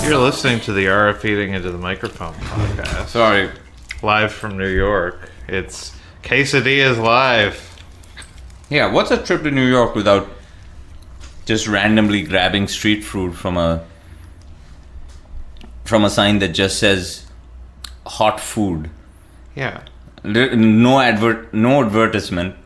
You're listening to the Arif Eating Into the Microphone podcast. Sorry. Live from New York. It's Quesadillas Live. Yeah, what's a trip to New York without just randomly grabbing street food from a sign that just says hot food? Yeah. No advertisement.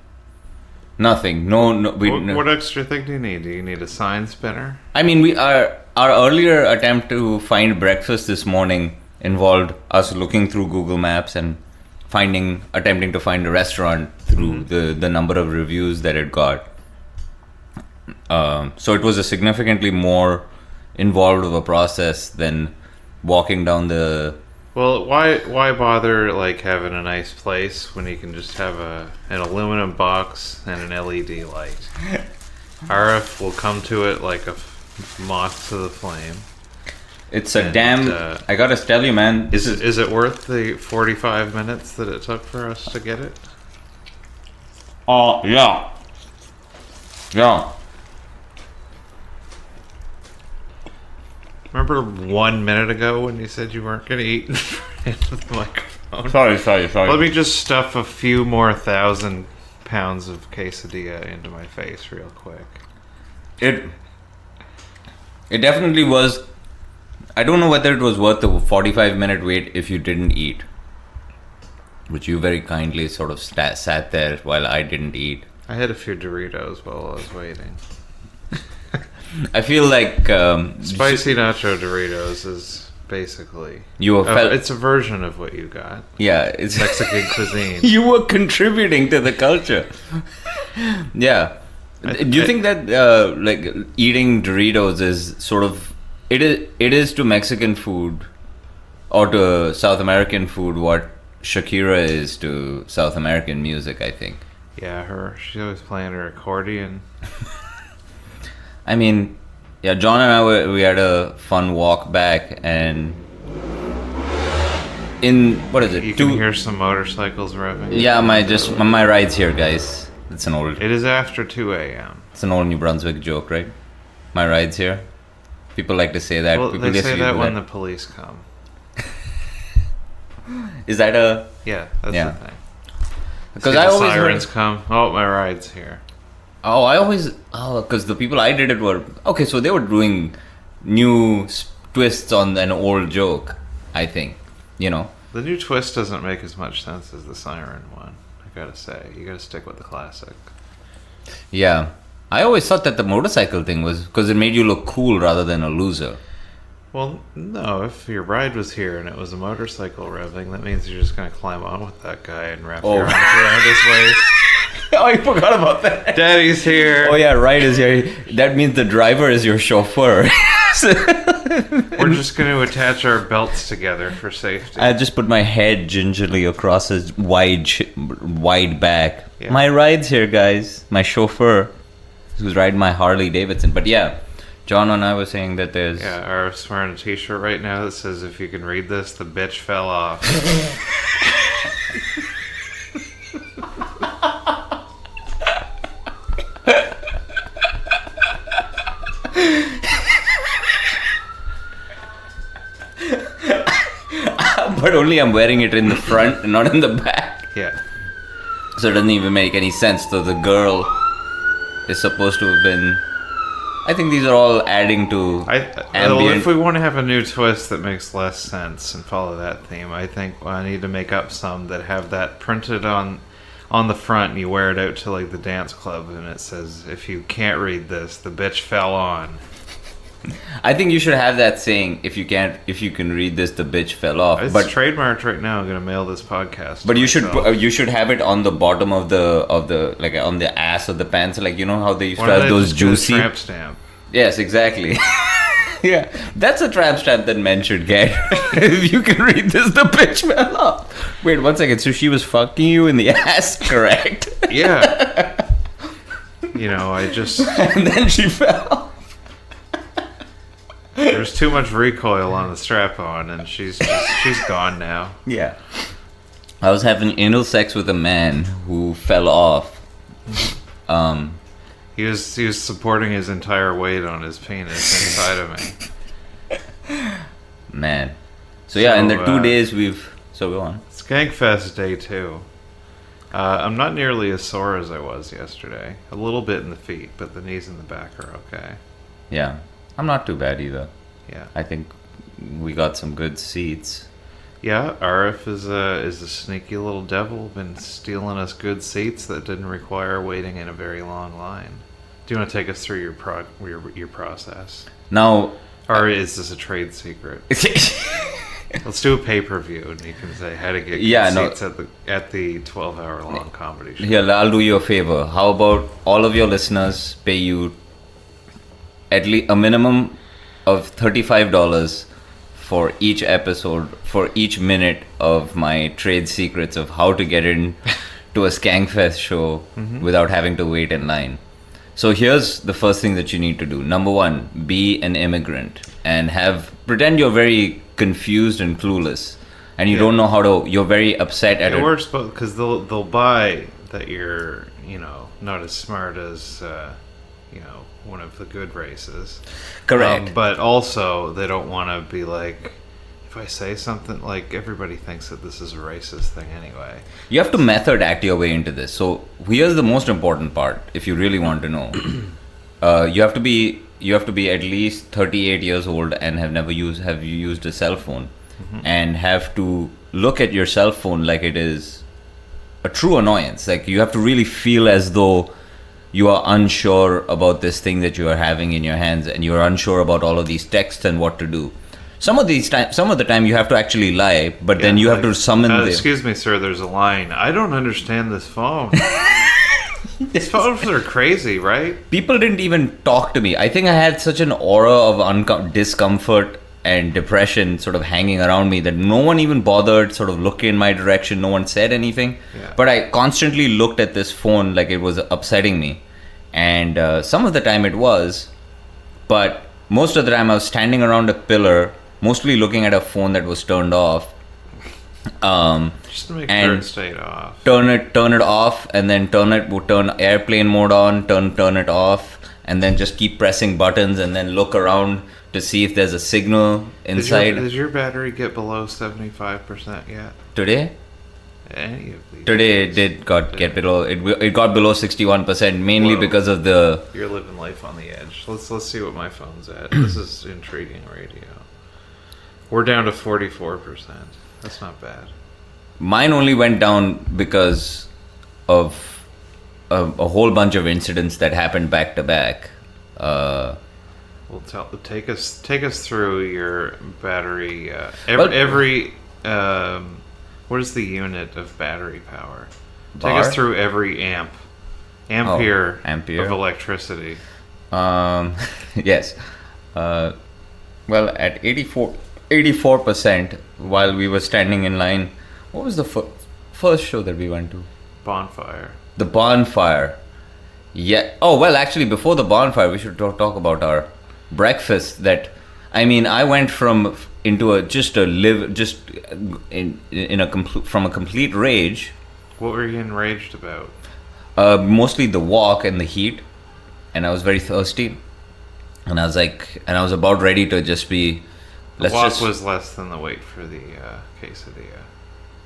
Nothing. What extra thing do you need? Do you need a sign spinner? I mean, our earlier attempt to find breakfast this morning involved us looking through Google Maps and attempting to find a restaurant through the number of reviews that it got. So it was a significantly more involved of a process than walking down the... Well, why bother like having a nice place when you can just have an aluminum box and an LED light? Arif will come to it like a moth to the flame. It's a damn... I gotta tell you, man. Is it worth the 45 minutes that it took for us to get it? Oh, yeah. Yeah. Remember 1 minute ago when you said you weren't going to eat into the microphone? Sorry. Let me just stuff a few more 1,000 pounds of quesadilla into my face real quick. It definitely was... I don't know whether it was worth the 45-minute wait if you didn't eat. Which you very kindly sort of sat there while I didn't eat. I had a few Doritos while I was waiting. I feel like... Spicy nacho Doritos is basically... it's a version of what you got. Yeah, it's... Mexican cuisine. You were contributing to the culture. Yeah. Do you think that like eating Doritos is sort of... It is to Mexican food or to South American food what Shakira is to South American music, I think. Yeah, she's always playing her accordion. I mean, yeah, John and I we had a fun walk back, and what is it? You can hear some motorcycles revving. Yeah, my ride's here, guys. It is after 2 a.m. It's an old New Brunswick joke, right? My ride's here. People like to say that. Well, People they say that when the police come. Is that a... Yeah, that's the thing. Because the sirens come. Oh, my ride's here. Because the people I did it were... Okay, so they were doing new twists on an old joke, I think. You know? The new twist doesn't make as much sense as the siren one, I gotta say. You gotta stick with the classic. Yeah. I always thought that the motorcycle thing was because it made you look cool rather than a loser. Well, no, if your ride was here and it was a motorcycle revving, that means you're just going to climb on with that guy and wrap your arms around his waist. Oh, I forgot about that. Daddy's here. Oh, yeah, right is here. That means the driver is your chauffeur. We're just going to attach our belts together for safety. I just put my head gingerly across his wide back. Yeah. My ride's here, guys. My chauffeur, who's riding my Harley Davidson. But yeah, John and I were saying that there's... Yeah, Arif's wearing a t-shirt right now that says, if you can read this, the bitch fell off. But only I'm wearing it in the front and not in the back. Yeah. So it doesn't even make any sense. So the girl is supposed to have been... I think these are all adding to ambient... Well, if we want to have a new twist that makes less sense and follow that theme, I think I need to make up some that have that printed on the front, and you wear it out to like the dance club, and it says, if you can't read this, the bitch fell on. I think you should have that saying, if you can read this, the bitch fell off. It's trademarked right now. I'm gonna mail this podcast. But you should have it on the bottom of the like on the ass of the pants, like you know how they used to have those juicy tramp stamp. Yes, exactly. Yeah, that's a tramp stamp that men should get. If you can read this, the bitch fell off. Wait 1 second. So she was fucking you in the ass, correct? Yeah. You know, I just and then she fell. There's too much recoil on the strap-on, and she's gone now. Yeah. I was having anal sex with a man who fell off. He was supporting his entire weight on his penis inside of me. man. So yeah, in the 2 So, days so go on. Skankfest day 2. I'm not nearly as sore as I was yesterday. A little bit in the feet, but the knees and the back are okay. Yeah, I'm not too bad either. Yeah. I think we got some good seats. Yeah, Arif is a sneaky little devil. Been stealing us good seats that didn't require waiting in a very long line. Do you want to take us through your process, Now, or is this a trade secret? Let's do a pay-per-view, and you can say how to get seats at the 12-hour long comedy show. Here, I'll do you a favor. How about all of your listeners pay you at least a minimum of $35 for each episode, for each minute of my trade secrets of how to get in to a Skankfest show without having to wait in line. So here's the first thing that you need to do. Number 1, be an immigrant and pretend you're very confused and clueless, and you don't know you're very upset at it. It works both, because they'll buy that you're not as smart as one of the good races. Correct. But also they don't want to be like, if I say something, like, everybody thinks that this is a racist thing anyway. You have to method act your way into this. So here's the most important part. If you really want to know, you have to be at least 38 years old and have used a cell phone, and have to look at your cell phone like it is a true annoyance. Like, you have to really feel as though you are unsure about this thing that you are having in your hands, and you're unsure about all of these texts and what to do. Some of the time you have to actually lie, but then you have to summon excuse me, sir, there's a line. I don't understand this phone. These phones are crazy, right? People didn't even talk to me. I think I had such an aura of discomfort and depression sort of hanging around me that no one even bothered sort of looking in my direction. No one said anything. Yeah. But I constantly looked at this phone like it was upsetting me. And some of the time it was, but most of the time I was standing around a pillar, mostly looking at a phone that was turned off. Just to make sure it stayed off. Turn it off, and then turn airplane mode on, turn it off, and then just keep pressing buttons, and then look around to see if there's a signal inside. Did your battery get below 75% yet? Today? Any of these? Today it did get below. It got below 61%, mainly because of the. You're living life on the edge. Let's see what my phone's at. This is intriguing radio. We're down to 44%. That's not bad. Mine only went down because of a whole bunch of incidents that happened back to back. Well, take us through your battery. What is the unit of battery power? Take us through every ampere of electricity. Yes. Well, at 84%, while we were standing in line, what was the first show that we went to? Bonfire. The Bonfire. Yeah. Oh, well, actually, before the Bonfire, we should talk about our breakfast. I went from a complete rage. What were you enraged about? Mostly the walk and the heat, and I was very thirsty, and I was about ready to just be. The walk was less than the wait for the quesadilla.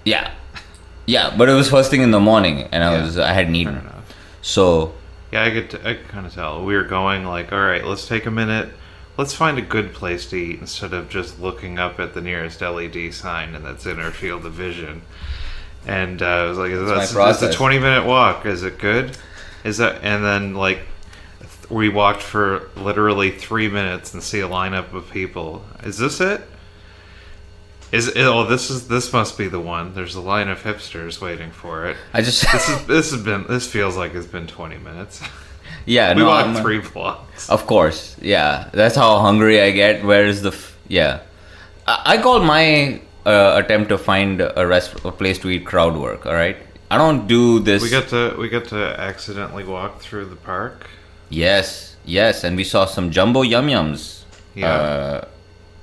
Yeah, but it was first thing in the morning, and I hadn't eaten. Fair enough. So yeah, I could kind of tell. We were going like, all right, let's take a minute. Let's find a good place to eat instead of just looking up at the nearest LED sign and that's in our field of vision. And I was like, that's a 20-minute walk. Is it good? And then like we walked for literally 3 minutes and see a lineup of people. Is this it? This must be the one. There's a line of hipsters waiting for it. This feels like it's been 20 minutes. Yeah, we walked 3 blocks. Of course, yeah. That's how hungry I get. Where is I call my attempt to find a place to eat crowd work. All right, I don't do this. We got to accidentally walk through the park. Yes, and we saw some jumbo yum-yums. Yeah.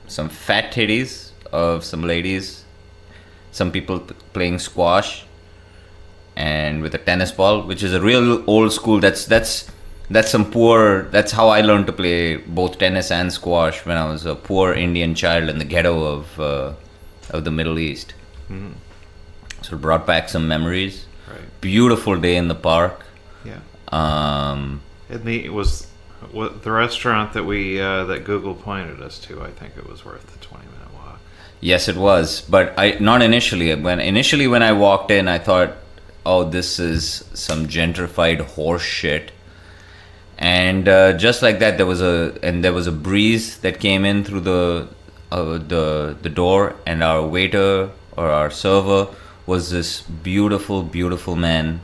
Some fat titties of some ladies. Some people playing squash, and with a tennis ball, which is a real old school. That's That's that's how I learned to play both tennis and squash when I was a poor Indian child in the ghetto of the Middle East. Mm. So it brought back some memories. Right. Beautiful day in the park. Yeah. It was the restaurant that that Google pointed us to. I think it was worth the 20-minute walk. Yes, it was, but not initially. When I walked in, I thought, "Oh, this is some gentrified horse shit." And just like that, there was a breeze that came in through the door, and our waiter or our server was this beautiful, beautiful man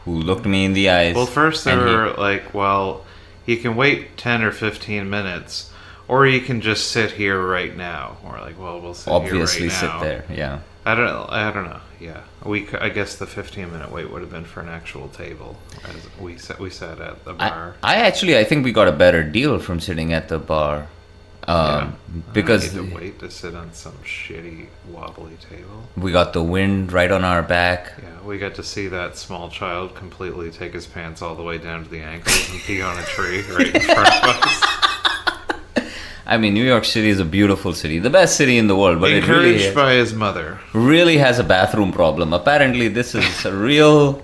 who looked me in the eyes. Well, first they were like, "Well, you can wait 10 or 15 minutes, or you can just sit here right now." We're like, "Well, we'll sit obviously here right now." Sit there, yeah. I don't know. Yeah, I guess the 15-minute wait would have been for an actual table, as we sat at the bar. I think we got a better deal from sitting at the bar, because I need to wait to sit on some shitty wobbly table. We got the wind right on our back. Yeah, we got to see that small child completely take his pants all the way down to the ankles and pee on a tree right in front of us. I mean, New York City is a beautiful city, the best city in the world. But encouraged by his mother, really has a bathroom problem. Apparently, this is a real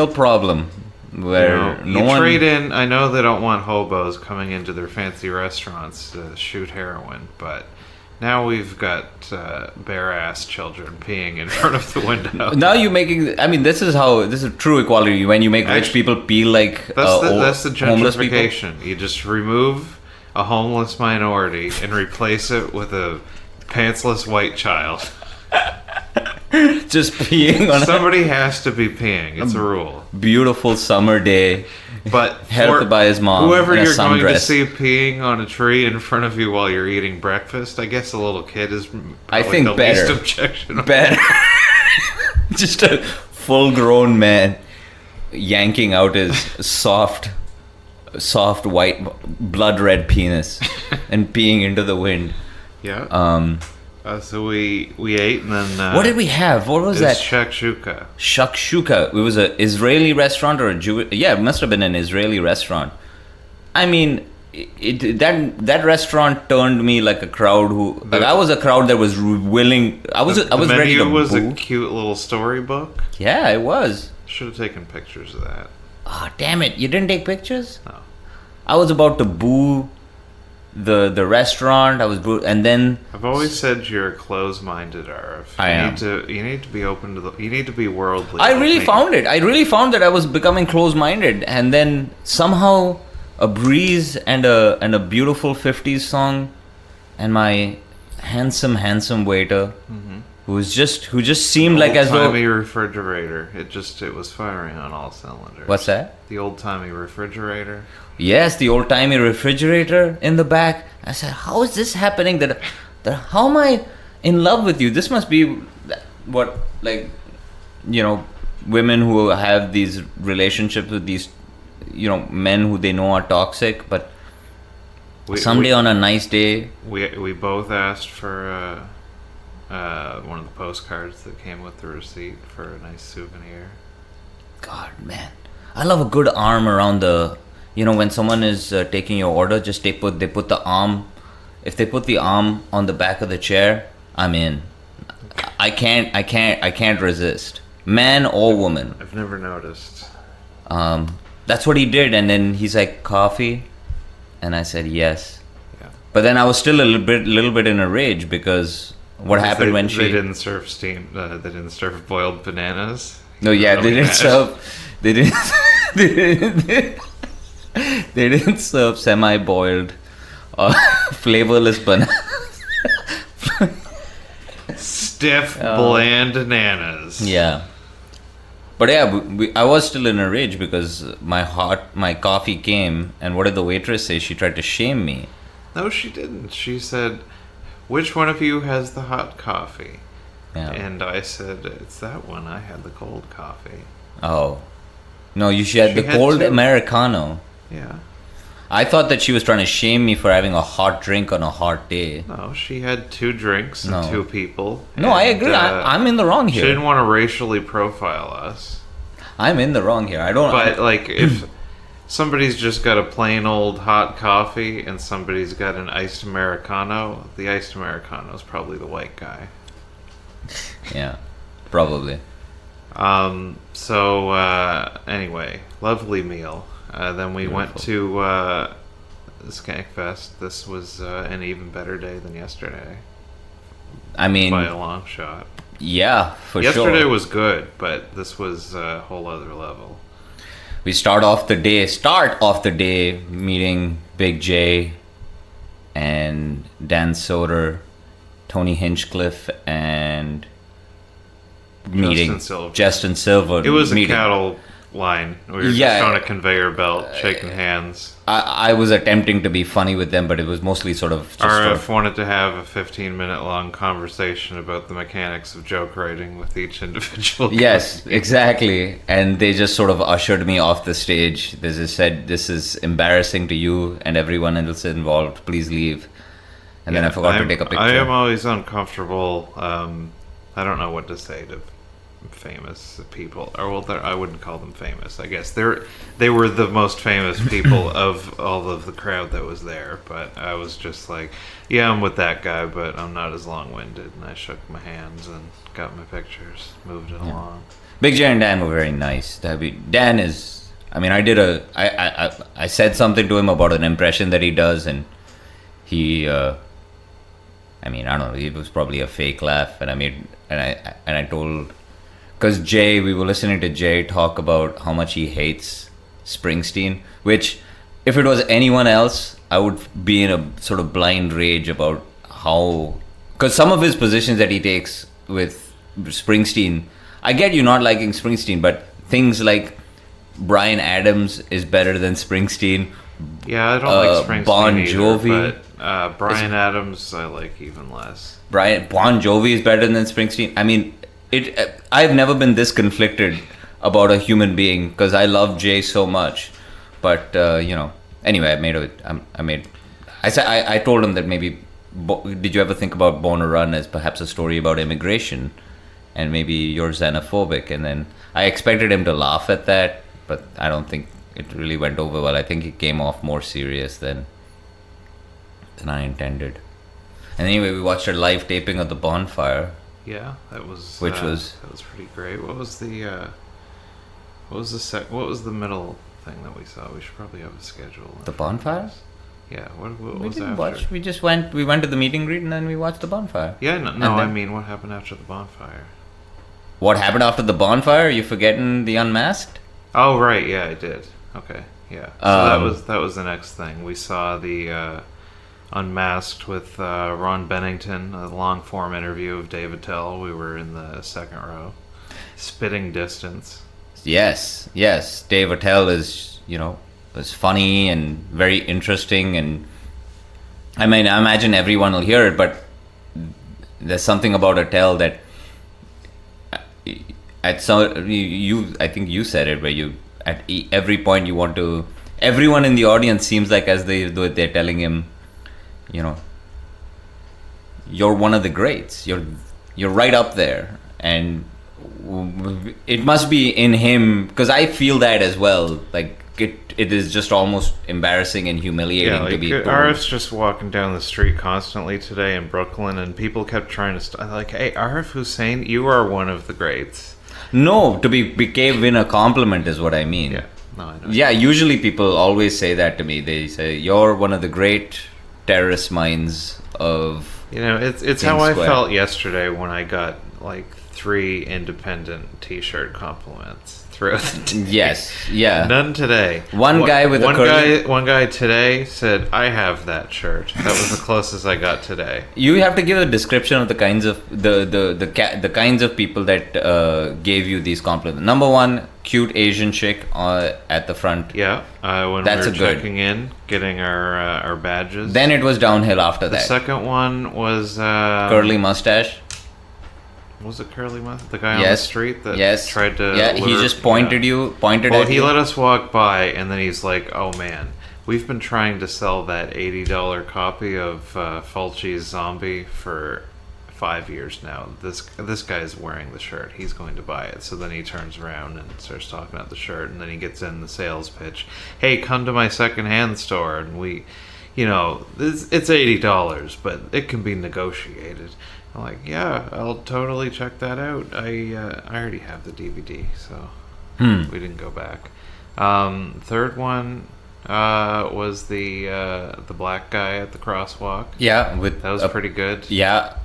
problem where you trade in. I know they don't want hobos coming into their fancy restaurants to shoot heroin, but now we've got bare-ass children peeing in front of the window. Now you're making. I mean, this is true equality when you make rich people pee like that's the homeless people. gentrification. You just remove a homeless minority and replace it with a pantsless white child. Just peeing on somebody has to be peeing. It's a rule. Beautiful summer day, but helped by his mom. Whoever in a you're going sundress. to see peeing on a tree in front of you while you're eating breakfast, I guess a little kid is probably the least objectionable. Better. Just a full-grown man yanking out his soft white blood red penis and peeing into the wind. Yeah. So we ate and then what did we have? What was that? Shakshuka. Shakshuka. It was an Israeli restaurant or a Jewish? Yeah, it must have been an Israeli restaurant. I mean, that restaurant turned me like a crowd who. I was a crowd that was willing. I was ready to. The menu was boo. a cute little storybook. Yeah, it was. Should have taken pictures of that. Oh, damn it. You didn't take pictures? No. I was about to boo the restaurant. And then I've always said you're a closed-minded Arif. I am. You need to be open to you need to be worldly. I really found that I was becoming closed-minded, and then somehow a breeze and a beautiful 50s song and my handsome waiter who just seemed like as though old-timey refrigerator. It was firing on all cylinders. What's that? The old-timey refrigerator. Yes, the old-timey refrigerator in the back. I said, how is this happening? That how am I in love with you? This must be what, like, women who have these relationships with these, men who they know are toxic, but someday on a nice day. We both asked for one of the postcards that came with the receipt for a nice souvenir. God, man. I love a good arm around the... when someone is taking your order, just they put the arm. If they put the arm on the back of the chair, I'm in. I can't resist, man or woman. I've never noticed. That's what he did, and then he's like, coffee, and I said yes. Yeah. But then I was still a little bit in a rage because happened when they didn't serve they didn't serve boiled bananas. No, yeah, they didn't serve. They didn't. They didn't serve semi-boiled, flavorless bananas. Stiff, bland bananas. Yeah. But yeah, I was still in a rage because my coffee came, and what did the waitress say? She tried to shame me. No, she didn't. She said, "Which one of you has the hot coffee?" Yeah. And I said, "It's that one. I had the cold coffee." Oh. No, she had the cold Americano. Yeah. I thought that she was trying to shame me for having a hot drink on a hot day. No, she had 2 drinks and 2 people. No, I agree. I'm in the wrong here. She didn't want to racially profile us. I'm in the wrong here. I don't... But, if... somebody's just got a plain old hot coffee and somebody's got an iced Americano. The iced Americano is probably the white guy. Yeah, probably. Anyway, lovely meal. Then we went to Skankfest. This was an even better day than yesterday. I mean, by a long shot. Yeah, for sure. Yesterday was good, but this was a whole other level. We start off the day meeting Big J and Dan Soder, Tony Hinchcliffe, and meeting Justin Silver. It was a cattle line. We were just on a conveyor belt, shaking hands. I was attempting to be funny with them, but it was mostly sort of... Arif wanted to have a 15-minute long conversation about the mechanics of joke writing with each individual. Yes, exactly. And they just sort of ushered me off the stage. They just said, "This is embarrassing to you and everyone else involved. Please leave." And then I forgot to take a picture. I am always uncomfortable. I don't know what to say to famous people, or well, I wouldn't call them famous. I guess they were the most famous people of all of the crowd that was there. But I was just like, yeah, I'm with that guy, but I'm not as long-winded. And I shook my hands and got my pictures, moved it along. Big J and Dan were very nice. Dan is, I mean, I said something to him about an impression that he does, and he, I mean, I don't know, it was probably a fake laugh, and I told. Because we were listening to Jay talk about how much he hates Springsteen, which, if it was anyone else, I would be in a sort of blind rage about how... Because some of his positions that he takes with Springsteen, I get you not liking Springsteen, but things like Bryan Adams is better than Springsteen. Yeah, I don't like Springsteen Bon either, Jovi. but Bryan Adams I like even less. Bon Jovi is better than Springsteen. I mean... I've never been this conflicted about a human being because I love Jay so much, but anyway, I told him that maybe did you ever think about Born to Run as perhaps a story about immigration, and maybe you're xenophobic, and then I expected him to laugh at that, but I don't think it really went over well. I think it came off more serious than I intended. And anyway, we watched a live taping of The Bonfire. Yeah, that was that was pretty great. What was the middle thing that we saw? We should probably have a schedule. The Bonfire? Yeah. What we was didn't after? Watch. We just went. We went to the meet and greet, and then we watched The Bonfire. Yeah. No. I mean, what happened after The Bonfire? What happened after The Bonfire? You forgetting The Unmasked? Oh right, yeah, I did. Okay, yeah. So that was the next thing. We saw the Unmasked with Ron Bennington, a long form interview of Dave Attell. We were in the second row, spitting distance. Yes. Dave Attell is funny and very interesting, and I mean, I imagine everyone will hear it, but there's something about Attell that I think you said it, where you at every point you want to. Everyone in the audience seems like they're telling him, you're one of the greats. You're right up there, and it must be in him, because I feel that as well. Like it is just almost embarrassing and humiliating to be. Arif's just walking down the street constantly today in Brooklyn, and people kept trying to like, "Hey, Arif Hussain, you are one of the greats." No, to be win a compliment is what I mean. Yeah, no, I know. Yeah, usually people always say that to me. They say you're one of the great terrorist minds of it's how I felt yesterday when I got like 3 independent t-shirt compliments throughout the day. Yes, yeah. None today. One guy today said, "I have that shirt." That was the closest I got today. You have to give a description of the kinds of the kinds of people that gave you these compliments. Number one, cute Asian chick at the front. Yeah, when we were checking in, getting our badges. Then it was downhill after that. The second one was curly mustache. Was it curly mustache? The guy on the street that tried to... Yeah, he just pointed at you. Well, he let us walk by, and then he's like, "Oh man, we've been trying to sell that $80 copy of Fulci's Zombie for 5 years now. This guy's wearing the shirt. He's going to buy it. So then he turns around and starts talking about the shirt, and then he gets in the sales pitch. Hey, come to my secondhand store, and we, it's $80, but it can be negotiated. I'm like, yeah, I'll totally check that out. I already have the DVD, so we didn't go back. Third one was the black guy at the crosswalk. Yeah, that was pretty good. Yeah,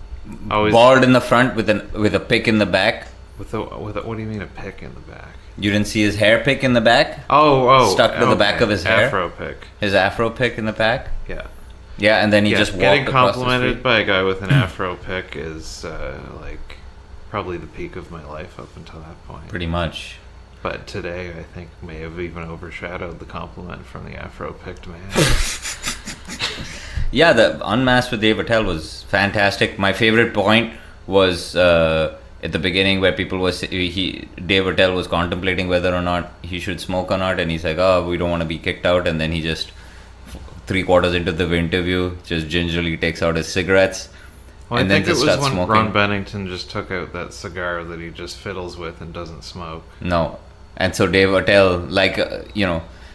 always bald in the front with a pick in the back. With a what do you mean a pick in the back? You didn't see his hair pick in the back? Oh, stuck to the back of his hair. Afro pick. His afro pick in the back. Yeah. Yeah, and then he just walked getting across complimented by a guy with an afro pick is like probably the peak of my life up until that point. Pretty much. But today, I think, may have even overshadowed the compliment from the afro-picked man. Yeah, the Unmasked with Dave Attell was fantastic. My favorite point was at the beginning where Dave Attell was contemplating whether or not he should smoke or not, and he's like, "Oh, we don't want to be kicked out," and then he just 3/4 into the interview just gingerly takes out his cigarettes. Well, and I think then it just was starts when smoking. Ron Bennington just took out that cigar that he just fiddles with and doesn't smoke. No. And so Dave Attell,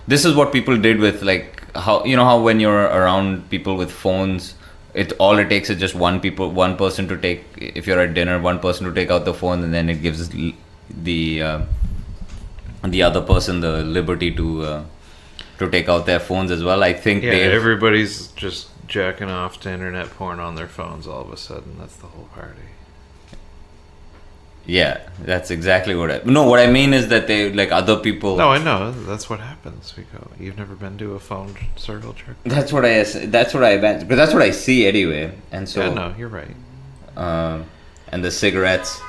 this is what people did with, like, how when you're around people with phones, all it takes is just one person to take, if you're at dinner, one person to take out the phone, and then it gives the other person the liberty to take out their phones as well. I think everybody's just jacking off to internet porn on their phones all of a sudden. That's the whole party. Yeah, that's exactly what I mean is that they, like, other people. No, I know. That's what happens. You've never been to a phone circle jerk? That's what I meant. But that's what I see anyway. And so. Yeah, no, you're right. And the cigarettes.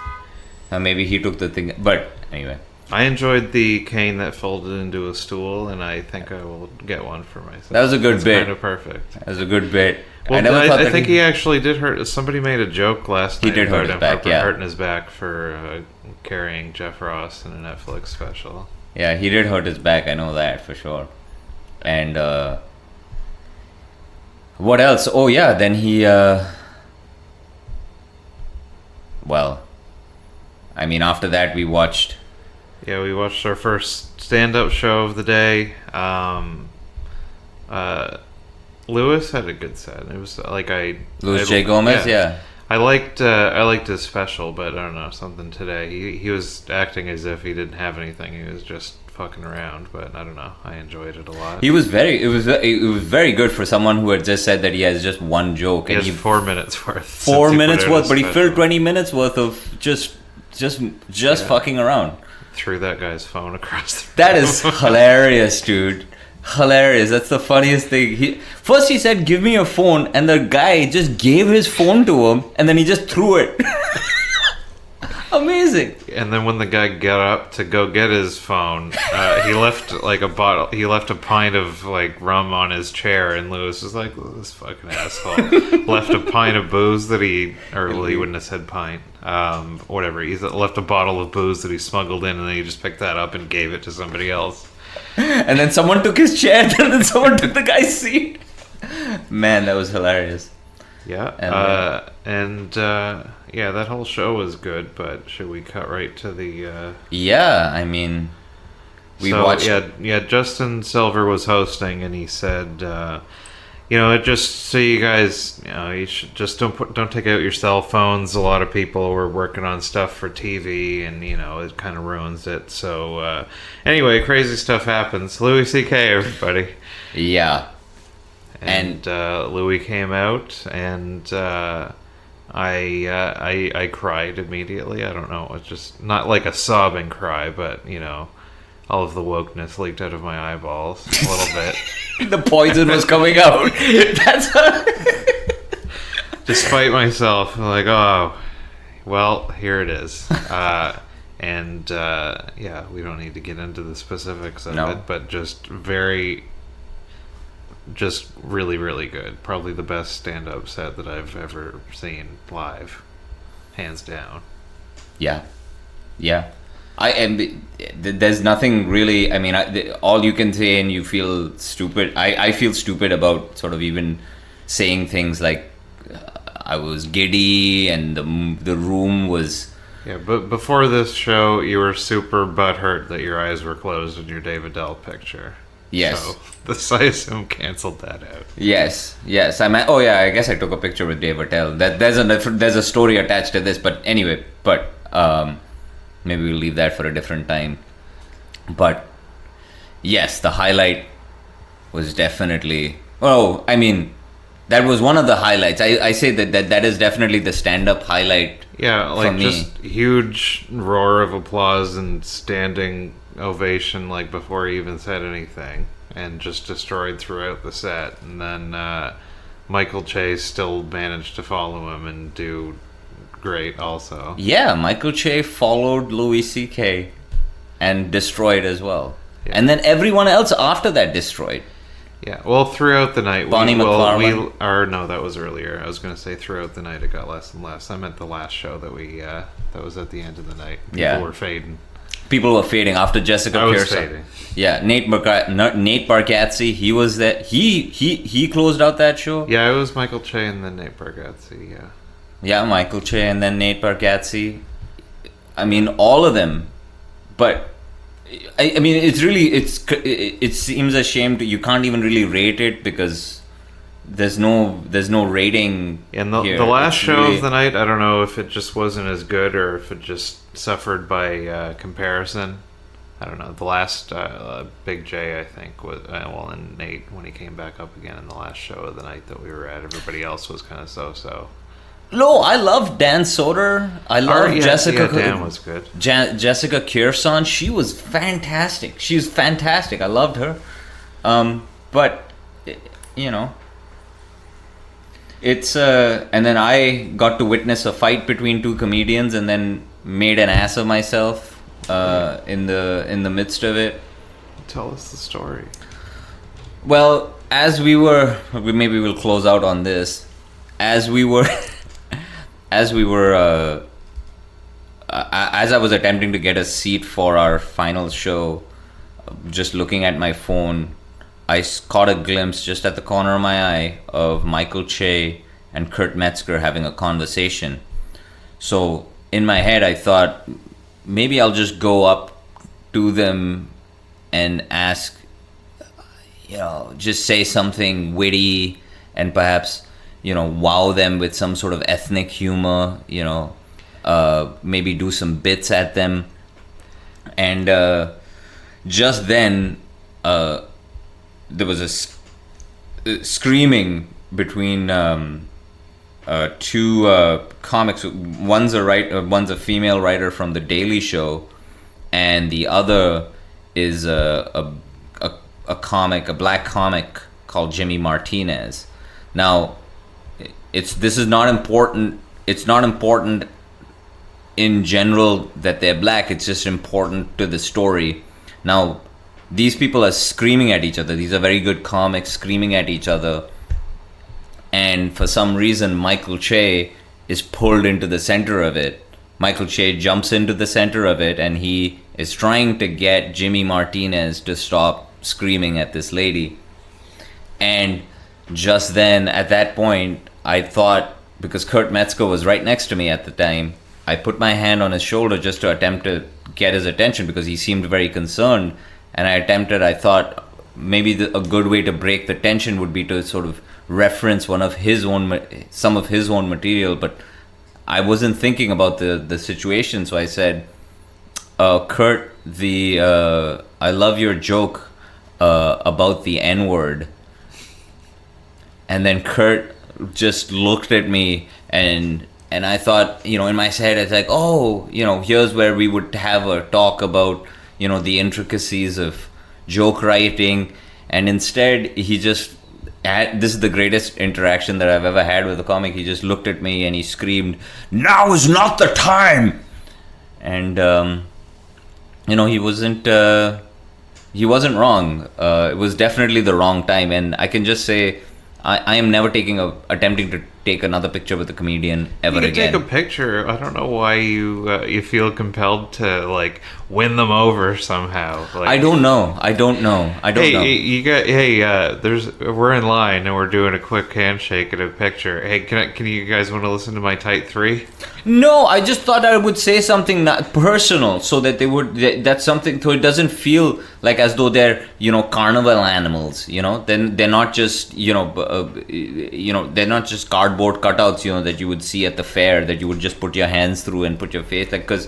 Maybe he took the thing. But anyway. I enjoyed the cane that folded into a stool, and I think I will get one for myself. That was a good bit. Kind of perfect. That was a good bit. Well, I think he actually did hurt. Somebody made a joke last night. He did hurt his back, yeah. Hurting his back for carrying Jeff Ross in a Netflix special. Yeah, he did hurt his back. I know that for sure. And what else? Oh yeah, then he. Well, I mean, after that we watched. Yeah, we watched our first stand-up show of the day. Lewis had a good set. It was like Louis J. Gomez, yeah. I liked his special, but I don't know, something today. He was acting as if he didn't have anything. He was just fucking around, but I don't know. I enjoyed it a lot. It was very good for someone who had just said that he has just one joke. He has 4 minutes worth. 4 minutes worth, but he filled 20 minutes worth of just fucking around. Threw that guy's phone across the That is hilarious, dude. Hilarious. That's the funniest thing. First he said, "Give me your phone," and the guy just gave his phone to him, and then he just threw it. Amazing. And then when the guy got up to go get his phone, he left like a bottle. He left a pint of like rum on his chair, and Lewis was like, "Oh, this fucking asshole." Left a pint of booze that he wouldn't have said pint. Whatever. He left a bottle of booze that he smuggled in, and then he just picked that up and gave it to somebody else. And then someone took his chair, and then someone took the guy's seat. Man, that was hilarious. Yeah. Yeah, that whole show was good, but should we cut right to the... Yeah, I mean... We watched... Yeah, Justin Silver was hosting, and he said, just so you guys, you should just don't take out your cell phones. A lot of people were working on stuff for TV, and, it kind of ruins it. So, anyway, crazy stuff happens. Louis C.K., everybody. Yeah. And Louis came out, and... I cried immediately. I don't know. It's just not like a sobbing cry, but all of the wokeness leaked out of my eyeballs a little bit. The poison was coming out. That's Despite myself, I'm like, oh, well, here it is. And we don't need to get into the specifics of it, but just really, really good. Probably the best stand-up set that I've ever seen live, hands down. Yeah. There's nothing really. I mean, all you can say, and you feel stupid. I feel stupid about sort of even saying things like, I was giddy, and the room was. Yeah, but before this show, you were super butthurt that your eyes were closed in your David Dell picture. Yes. So I assume canceled that out. Yes. I guess I took a picture with Dave Attell. There's a story attached to this, but anyway, maybe we'll leave that for a different time. But yes, the highlight was definitely. Oh, I mean, that was one of the highlights. I say that is definitely the stand-up highlight. Yeah, like for me. Just huge roar of applause and standing ovation, like before he even said anything, and just destroyed throughout the set. And then Michael Che still managed to follow him and do great also. Yeah, Michael Che followed Louis C.K. and destroyed as well. Yeah. And then everyone else after that destroyed. Yeah, well, throughout the night, Bonnie McFarlane. No, that was earlier. I was going to say throughout the night it got less and less. I meant the last show that that was at the end of the night. People were fading. People were fading after Jessica Pearson. Yeah, Nate Bargatze, he was there. He closed out that show. Yeah, it was Michael Che and then Nate Bargatze. Yeah. Yeah, Michael Che and then Nate Bargatze. I mean, all of them, but. I mean, it seems a shame you can't even really rate it because there's no rating. And the last show of the night, I don't know if it just wasn't as good or if it just suffered by comparison. I don't know. The last Big J, I think, was and Nate when he came back up again in the last show of the night that we were at. Everybody else was kind of so. No, I love Dan Soder. I love Jessica. Yeah, Dan was good. Jessica Kirson, she was fantastic. She's fantastic. I loved her. But you know, it's and then I got to witness a fight between two comedians, and then made an ass of myself in the midst of it. Tell us the story. Well, maybe we'll close out on this. As I was attempting to get a seat for our final show, just looking at my phone, I caught a glimpse just at the corner of my eye of Michael Che and Kurt Metzger having a conversation. So in my head, I thought maybe I'll just go up to them and ask, just say something witty and perhaps, wow them with some sort of ethnic humor, maybe do some bits at them. And just then, there was a screaming between two comics. One's a female writer from The Daily Show, and the other is a black comic called Jimmy Martinez. Now, this is not important. It's not important in general that they're black. It's just important to the story. Now, these people are screaming at each other. These are very good comics screaming at each other. And for some reason, Michael Che is pulled into the center of it. Michael Che jumps into the center of it, and he is trying to get Jimmy Martinez to stop screaming at this lady. And just then, at that point, I thought, because Kurt Metzger was right next to me at the time, I put my hand on his shoulder just to attempt to get his attention because he seemed very concerned. And I thought maybe a good way to break the tension would be to sort of reference some of his own material. But I wasn't thinking about the situation, so I said, Kurt, I love your joke about the N-word. And then Kurt just looked at me, and I thought, in my head, it's like, here's where we would have a talk about, the intricacies of joke writing. And instead, he just this is the greatest interaction that I've ever had with a comic. He just looked at me and he screamed, "Now is not the time!" And, he wasn't wrong. It was definitely the wrong time. And I can just say, I am never attempting to take another picture with a comedian ever you can again. take a picture. I don't know why you feel compelled to like win them over somehow. Like, I don't know. We're in line and we're doing a quick handshake and a picture. Hey, can you guys want to listen to my tight 3? No, I just thought I would say something not personal so that that's something, so it doesn't feel like as though they're, carnival animals, then they're not just, they're not just cardboard cutouts, that you would see at the fair that you would just put your hands through and put your face, like, because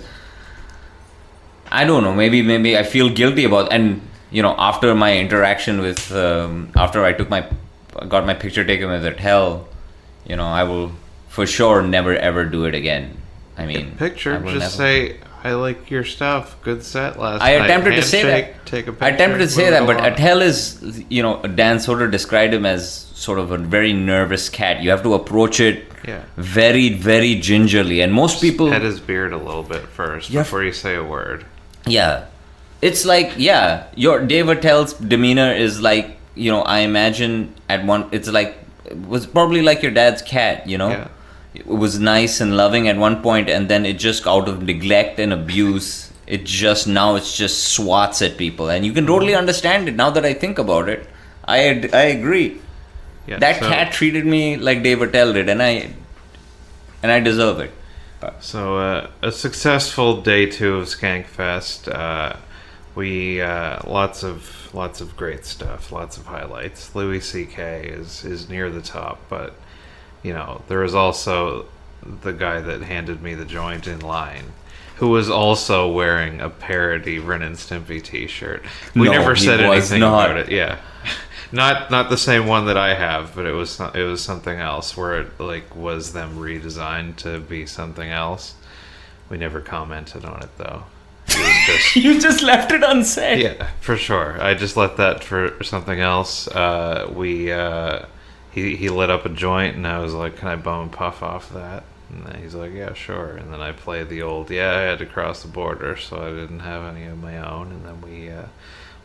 I don't know, maybe I feel guilty about, and, after my interaction with, after I got my picture taken with Atel, I will for sure never ever do it again. I mean, picture, just say, I like your stuff. Good set last night. I attempted to say that. Take a picture. I attempted to say that, but Atel is, Dan Soder described him as sort of a very nervous cat. You have to approach it very, very gingerly. And most people pet his beard a little bit first before you say a word. Yeah. It's like, your Dave Attell's demeanor is like, I imagine it was probably like your dad's cat, Yeah. It was nice and loving at one point, and then it just, out of neglect and abuse, it just swats at people. And you can totally understand it now that I think about it. I agree. Yeah, that cat treated me like Dave Attell did, and I deserve it. So a successful day 2 of Skankfest. We lots of great stuff, lots of highlights. Louis C.K. is near the top, but there was also the guy that handed me the joint in line, who was also wearing a parody Ren and Stimpy T-shirt. We never said anything about it. Yeah, not the same one that I have, but it was something else where it like was them redesigned to be something else. We never commented on it though. It was just, you just left it unsaid. Yeah, for sure. I just left that for something else. He lit up a joint, and I was like, "Can I bum and puff off that?" And then he's like, "Yeah, sure." And then I played the old, I had to cross the border, so I didn't have any of my own. And then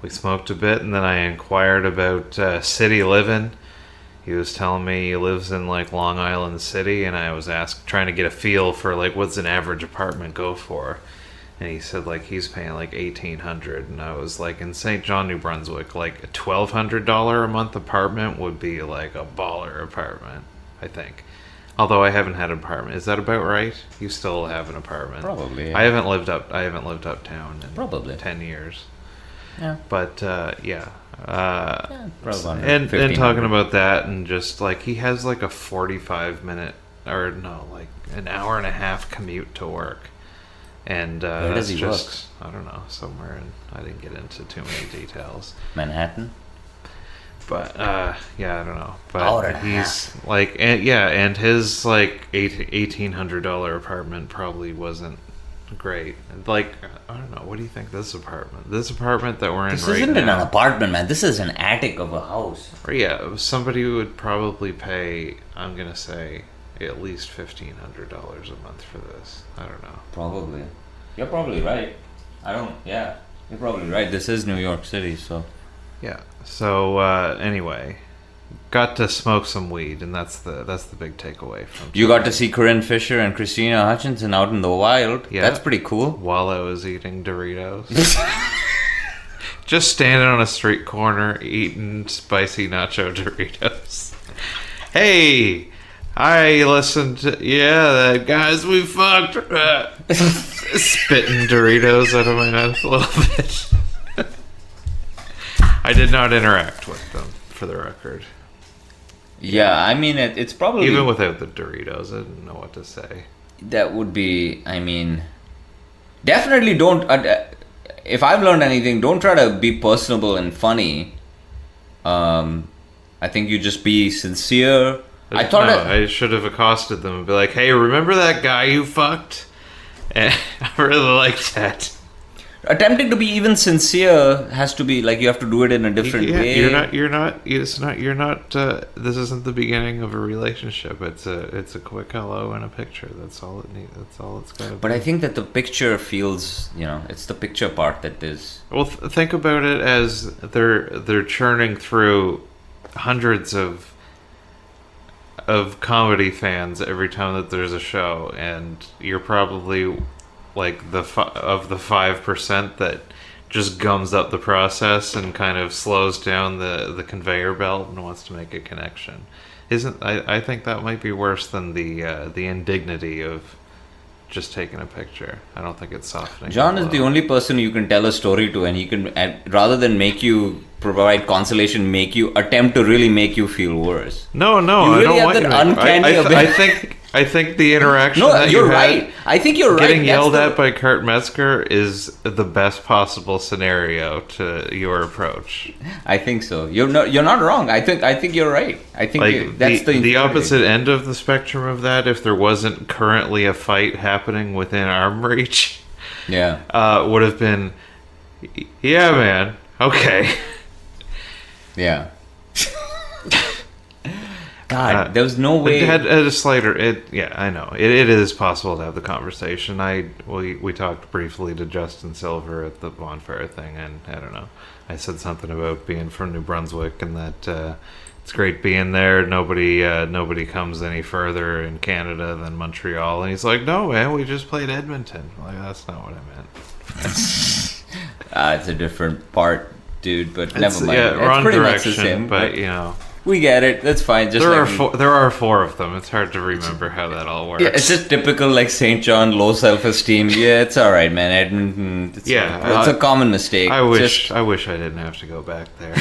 we smoked a bit, and then I inquired about city living. He was telling me he lives in like Long Island City, and I was trying to get a feel for like what's an average apartment go for. And he said like he's paying like $1,800, and I was like, in St. John, New Brunswick, like a $1,200 a month apartment would be like a baller apartment, I think. Although I haven't had an apartment, is that about right? You still have an apartment? Probably. Yeah. I haven't lived uptown in probably 10 years. Yeah. But probably and talking about that, and just like he has like a 45-minute or no, like an hour and a half commute to work. And where does he work? I don't know, somewhere in, I didn't get into too many details. Manhattan? But I don't know. But he's like, and his like $1,800 apartment probably wasn't great. Like, I don't know, what do you think this apartment that we're in this right isn't now? an apartment, man. This is an attic of a house. Or somebody would probably pay, I'm gonna say, at least $1,500 a month for this. I don't know. Probably. You're probably right. You're probably right. This is New York City, so. Yeah. So anyway, got to smoke some weed, and that's the big takeaway from today. You got to see Corinne Fisher and Christina Hutchinson out in the wild. Yeah. That's pretty cool. While I was eating Doritos. Just standing on a street corner eating spicy nacho Doritos. Hey! I listened to, that guys, we fucked. Spitting Doritos out of my mouth a little bit. I did not interact with them, for the record. Yeah, I mean, it's probably... Even without the Doritos, I didn't know what to say. That would be, I mean... Definitely don't... if I've learned anything, don't try to be personable and funny. I think you just be sincere... I should have accosted them and be like, "Hey, remember that guy you fucked?" And I really like that. Attempting to be even sincere has to be like you have to do it in a different way. You're not. This isn't the beginning of a relationship. It's a quick hello and a picture. That's all it needs. That's all it's got to be. But I think that the picture feels, it's the picture part that is. Well, think about it as they're churning through hundreds of of comedy fans every time that there's a show, and you're probably like of the 5% that just gums up the process and kind of slows down the conveyor belt and wants to make a connection. I think that might be worse than the indignity of just taking a picture. I don't think it's softening. John is the only person you can tell a story to, and he can, rather than make you provide consolation, make you attempt to really make you feel worse. No, you really I don't have want that you to. uncanny ability. I think the interaction. No, that you're you had, right. I think you're right. Getting yelled at by Kurt Metzger is the best possible scenario to your approach. I think so. You're not wrong. I think you're right. I think Like that's the opposite end of the spectrum of that. If there wasn't currently a fight happening within arm reach, would have been, yeah, man, okay, yeah. God, there was no way. It had a slighter. I know. It is possible to have the conversation. We talked briefly to Justin Silver at the bonfire thing, and I don't know. I said something about being from New Brunswick and that it's great being there. Nobody comes any further in Canada than Montreal, and he's like, "No, man, we just played Edmonton." Like, that's not what I meant. It's a different part, dude. But never mind. Yeah, it's wrong pretty direction. much the same, but you know. We get it. That's fine. Just there are four of them. It's hard to remember how that all works. Yeah, it's just typical like St. John, low self-esteem. Yeah, it's all right, man. Edmonton. It's a common mistake. I wish I didn't have to go back there.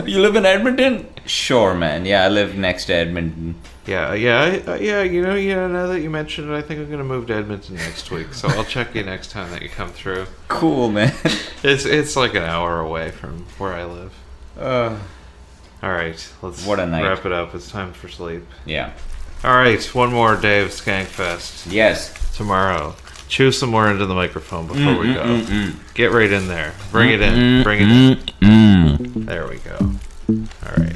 You live in Edmonton? Sure, man. Yeah, I live next to Edmonton. Yeah. You know. Now that you mentioned it, I think I'm gonna move to Edmonton next week. So I'll check you next time that you come through. Cool, man. It's like an hour away from where I live. All right, let's wrap it up. It's time for sleep. Yeah. All right, one more day of Skankfest. Yes. Tomorrow. Chew some more into the microphone before we go. Get right in there. Bring it in. Bring it in. There we go. All right.